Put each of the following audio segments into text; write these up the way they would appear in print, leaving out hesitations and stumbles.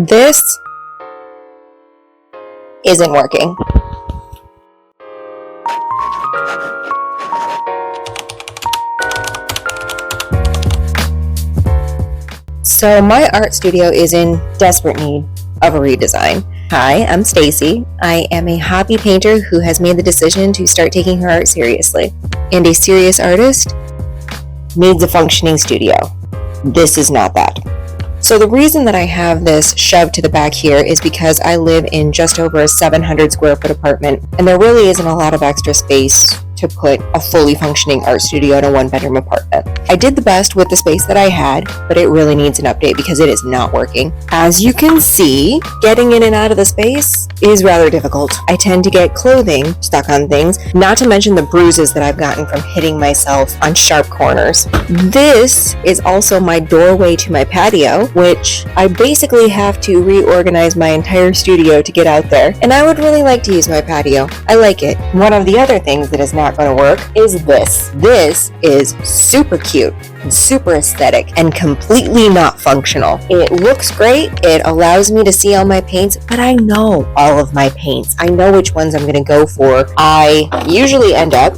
This isn't working. So my art studio is in desperate need of a redesign. Hi, I'm Stacy. I am a hobby painter who has made the decision to start taking her art seriously. And a serious artist needs a functioning studio. This is not that. So the reason that I have this shoved to the back here is because I live in just over a 700 square foot apartment, and there really isn't a lot of extra space to put a fully functioning art studio in a one-bedroom apartment. I did the best with the space that I had, but it really needs an update because it is not working. As you can see, getting in and out of the space is rather difficult. I tend to get clothing stuck on things, not to mention the bruises that I've gotten from hitting myself on sharp corners. This is also my doorway to my patio, which I basically have to reorganize my entire studio to get out there, and I would really like to use my patio. I like it. One of the other things that is not going to work is this. This is super cute and super aesthetic and completely not functional. It looks great. It allows me to see all my paints, but I know all of my paints. I know which ones I'm going to go for. I usually end up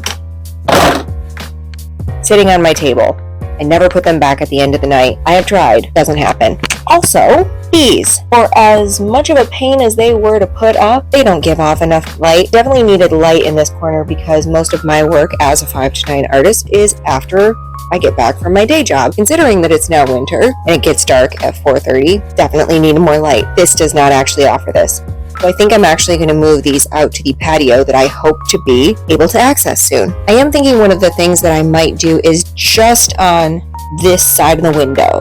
sitting on my table. I never put them back at the end of the night. I have tried. Doesn't happen. Also, these, for as much of a pain as they were to put up, they don't give off enough light. Definitely needed light in this corner because most of my work as a 5 to 9 artist is after I get back from my day job. Considering that it's now winter and it gets dark at 4:30, definitely need more light. This does not actually offer this. So I think I'm actually going to move these out to the patio that I hope to be able to access soon. I am thinking one of the things that I might do is just on this side of the window,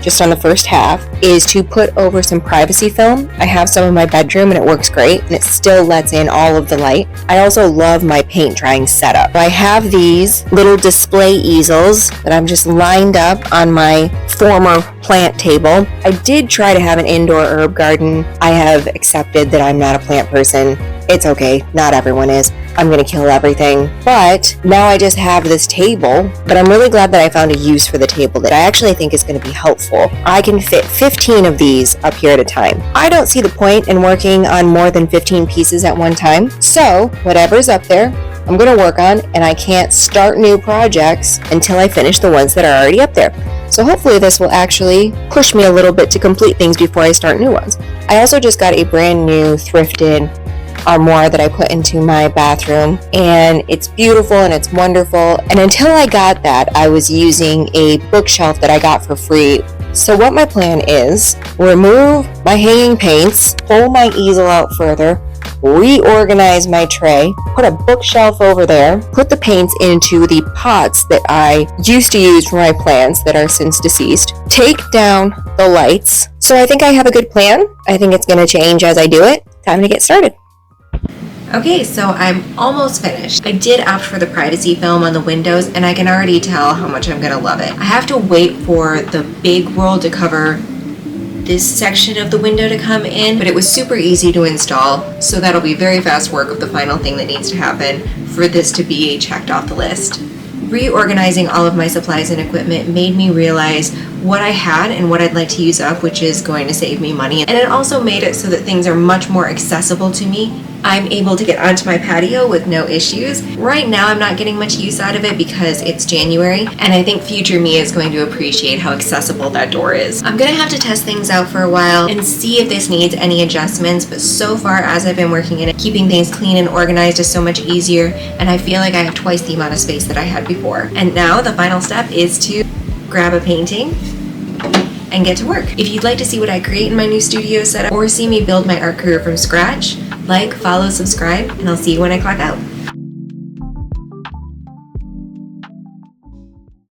just on the first half, is to put over some privacy film. I have some in my bedroom and it works great and it still lets in all of the light. I also love my paint drying setup. I have these little display easels that I'm just lined up on my former plant table. I did try to have an indoor herb garden. I have accepted that I'm not a plant person. It's okay, not everyone is. I'm gonna kill everything. But now I just have this table, but I'm really glad that I found a use for the table that I actually think is gonna be helpful. I can fit 15 of these up here at a time. I don't see the point in working on more than 15 pieces at one time. So whatever's up there, I'm gonna work on, and I can't start new projects until I finish the ones that are already up there. So hopefully this will actually push me a little bit to complete things before I start new ones. I also just got a brand new thrifted armoire that I put into my bathroom, and it's beautiful and it's wonderful. And until I got that, I was using a bookshelf that I got for free. So what my plan is, remove my hanging paints, pull my easel out further, reorganize my tray, put a bookshelf over there, put the paints into the pots that I used to use for my plants that are since deceased, take down the lights. So I think I have a good plan. I think it's going to change as I do it. Time to get started. Okay, so I'm almost finished. I did opt for the privacy film on the windows, and I can already tell how much I'm gonna love it. I have to wait for the big roll to cover this section of the window to come in, but it was super easy to install, so that'll be very fast work of the final thing that needs to happen for this to be checked off the list. Reorganizing all of my supplies and equipment made me realize what I had and what I'd like to use up, which is going to save me money. And it also made it so that things are much more accessible to me. I'm able to get onto my patio with no issues. Right now I'm not getting much use out of it because it's January, and I think future me is going to appreciate how accessible that door is. I'm gonna have to test things out for a while and see if this needs any adjustments, but so far as I've been working in it, keeping things clean and organized is so much easier, and I feel like I have twice the amount of space that I had before. And now the final step is to grab a painting and get to work. If you'd like to see what I create in my new studio setup or see me build my art career from scratch, like, follow, subscribe, and I'll see you when I clock out.